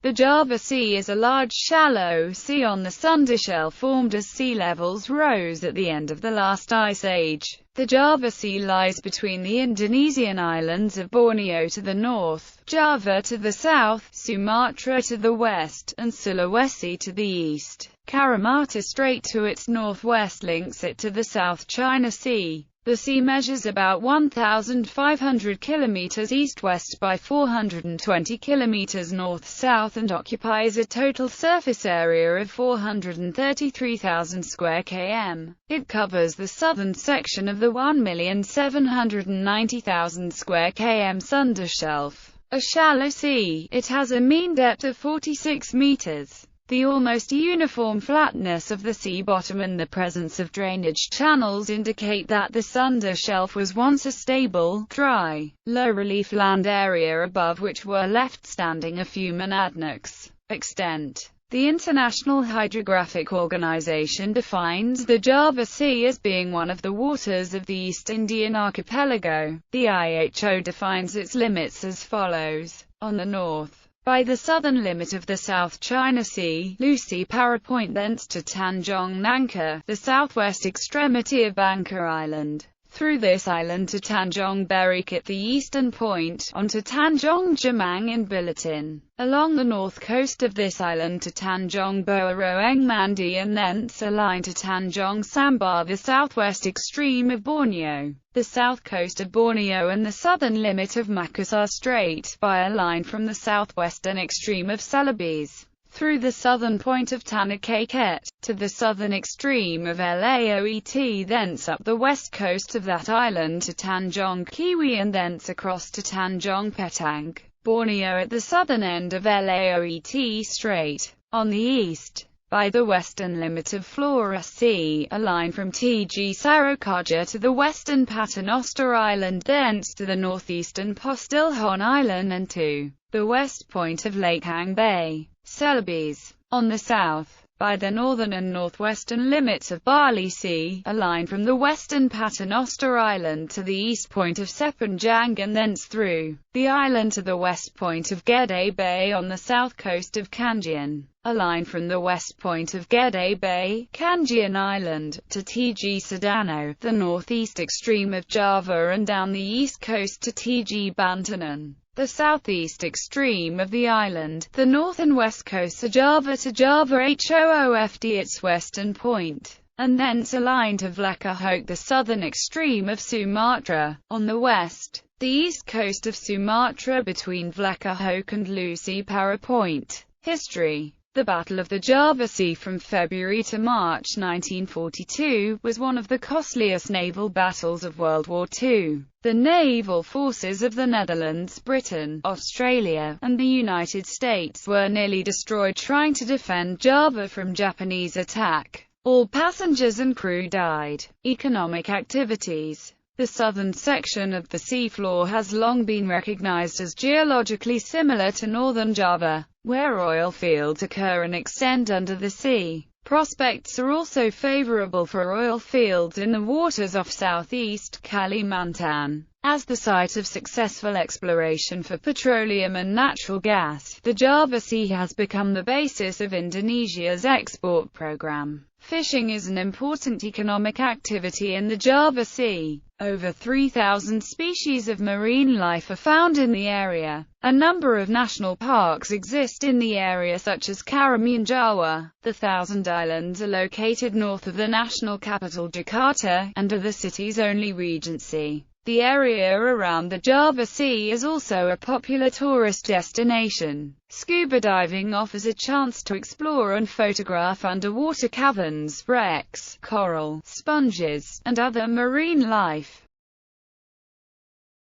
The Java Sea is a large shallow sea on the Sunda Shelf formed as sea levels rose at the end of the last ice age. The Java Sea lies between the Indonesian islands of Borneo to the north, Java to the south, Sumatra to the west, and Sulawesi to the east. Karamata Strait to its northwest links it to the South China Sea. The sea measures about 1,500 kilometers east-west by 420 kilometers north-south and occupies a total surface area of 433,000 square km. It covers the southern section of the 1,790,000 square km Sunda Shelf. A shallow sea, it has a mean depth of 46 meters. The almost uniform flatness of the sea bottom and the presence of drainage channels indicate that the Sunda Shelf was once a stable, dry, low-relief land area above which were left standing a few monadnocks. Extent. The International Hydrographic Organization defines the Java Sea as being one of the waters of the East Indian Archipelago. The IHO defines its limits as follows. On the north, by the southern limit of the South China Sea, Lucy Para Point, thence to Tanjong Nangka, the southwest extremity of Bangka Island. Through this island to Tanjong Berik at the eastern point, on to Tanjong Jamang in Bulatin. Along the north coast of this island to Tanjong Boaroeng Mandi and thence a line to Tanjong Sambar, the southwest extreme of Borneo, the south coast of Borneo and the southern limit of Makassar Strait, by a line from the southwestern extreme of Celebes, through the southern point of Tanah Keket, to the southern extreme of Laoet, thence up the west coast of that island to Tanjong Kiwi and thence across to Tanjong Petang, Borneo at the southern end of Laoet Strait. On the east, by the western limit of Flores Sea, a line from Tg Sarokaja to the western Paternoster Island, thence to the northeastern Postiljon Island and to the west point of Lake Hang Bay, Celebes. On the south, by the northern and northwestern limits of Bali Sea, a line from the western Paternoster Island to the east point of Sepanjang and thence through the island to the west point of Gede Bay on the south coast of Kanjian. A line from the west point of Gede Bay, Kanjian Island, to Tg Sedano, the northeast extreme of Java and down the east coast to Tg Bantanan, the southeast extreme of the island, the north and west coasts of Java to Java Hoofd its western point, and thence a line to Vlekahok, the southern extreme of Sumatra. On the west, the east coast of Sumatra between Vlekahok and Lucy Para Point. History. The Battle of the Java Sea from February to March 1942 was one of the costliest naval battles of World War II. The naval forces of the Netherlands, Britain, Australia, and the United States were nearly destroyed trying to defend Java from Japanese attack. All passengers and crew died. Economic activities. The southern section of the seafloor has long been recognized as geologically similar to northern Java, where oil fields occur and extend under the sea. Prospects are also favorable for oil fields in the waters off southeast Kalimantan. As the site of successful exploration for petroleum and natural gas, the Java Sea has become the basis of Indonesia's export program. Fishing is an important economic activity in the Java Sea. Over 3,000 species of marine life are found in the area. A number of national parks exist in the area such as Karimun Jawa. The Thousand Islands are located north of the national capital Jakarta, and are the city's only regency. The area around the Java Sea is also a popular tourist destination. Scuba diving offers a chance to explore and photograph underwater caverns, wrecks, coral, sponges, and other marine life.